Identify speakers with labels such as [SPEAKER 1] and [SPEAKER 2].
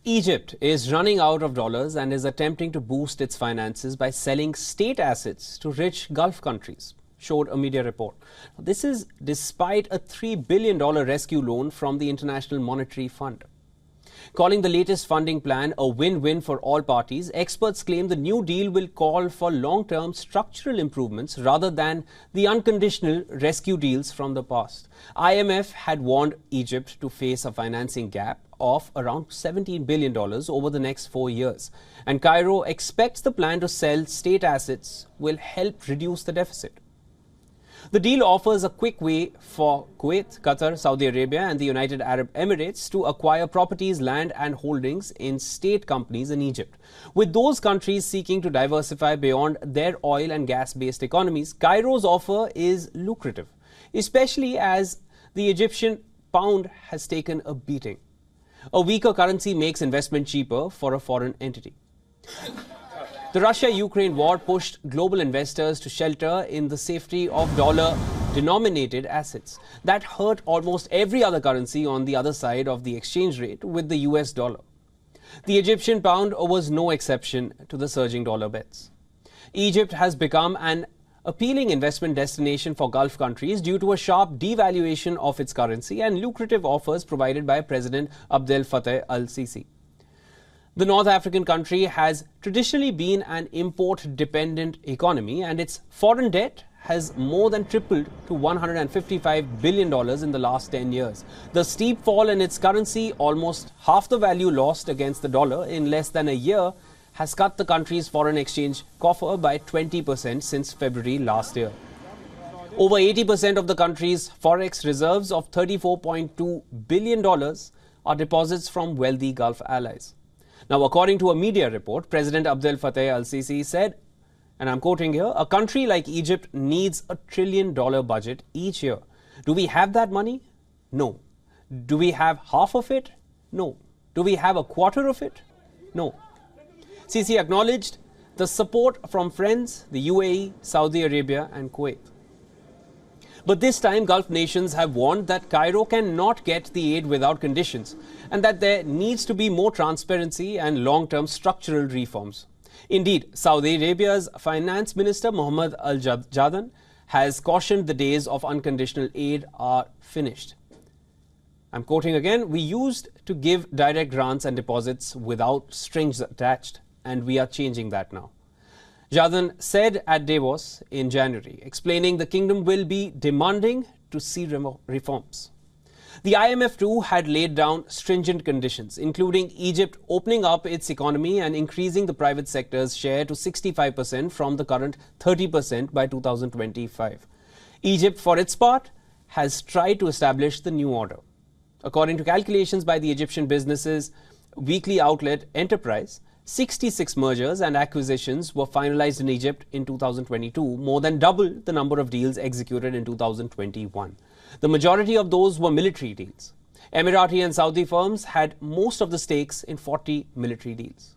[SPEAKER 1] Egypt is running out of dollars and is attempting to boost its finances by selling state assets to rich Gulf countries, showed a media report. This is despite a $3 billion rescue loan from the International Monetary Fund. Calling the latest funding plan a win-win for all parties, experts claim the new deal will call for long-term structural improvements rather than the unconditional rescue deals from the past. IMF had warned Egypt to face a financing gap of around $17 billion over the next 4 years. And Cairo expects the plan to sell state assets will help reduce the deficit. The deal offers a quick way for Kuwait, Qatar, Saudi Arabia and the United Arab Emirates to acquire properties, land and holdings in state companies in Egypt. With those countries seeking to diversify beyond their oil and gas-based economies, Cairo's offer is lucrative, especially as the Egyptian pound has taken a beating. A weaker currency makes investment cheaper for a foreign entity. The Russia-Ukraine war pushed global investors to shelter in the safety of dollar-denominated assets. That hurt almost every other currency on the other side of the exchange rate with the US dollar. The Egyptian pound was no exception to the surging dollar bets. Egypt has become an appealing investment destination for Gulf countries due to a sharp devaluation of its currency and lucrative offers provided by President Abdel Fattah al-Sisi. The North African country has traditionally been an import-dependent economy, and its foreign debt has more than tripled to $155 billion in the last 10 years. The steep fall in its currency, almost half the value lost against the dollar in less than a year, has cut the country's foreign exchange coffer by 20% since February last year. Over 80% of the country's forex reserves of $34.2 billion are deposits from wealthy Gulf allies. Now, according to a media report, President Abdel Fattah al-Sisi said, and I'm quoting here, "A country like Egypt needs $1 trillion budget each year. Do we have that money? No. Do we have half of it? No. Do we have a quarter of it? No." Sisi acknowledged the support from friends, the UAE, Saudi Arabia and Kuwait. But this time, Gulf nations have warned that Cairo cannot get the aid without conditions and that there needs to be more transparency and long-term structural reforms. Indeed, Saudi Arabia's Finance Minister Mohammed Al-Jadhan has cautioned the days of unconditional aid are finished. I'm quoting again, "We used to give direct grants and deposits without strings attached, and we are changing that now." Jadhan said at Davos in January, explaining the kingdom will be demanding to see reforms. The IMF too had laid down stringent conditions, including Egypt opening up its economy and increasing the private sector's share to 65% from the current 30% by 2025. Egypt, for its part, has tried to establish the new order. According to calculations by the Egyptian business's weekly outlet Enterprise, 66 mergers and acquisitions were finalized in Egypt in 2022, more than double the number of deals executed in 2021. The majority of those were military deals. Emirati and Saudi firms had most of the stakes in 40 military deals.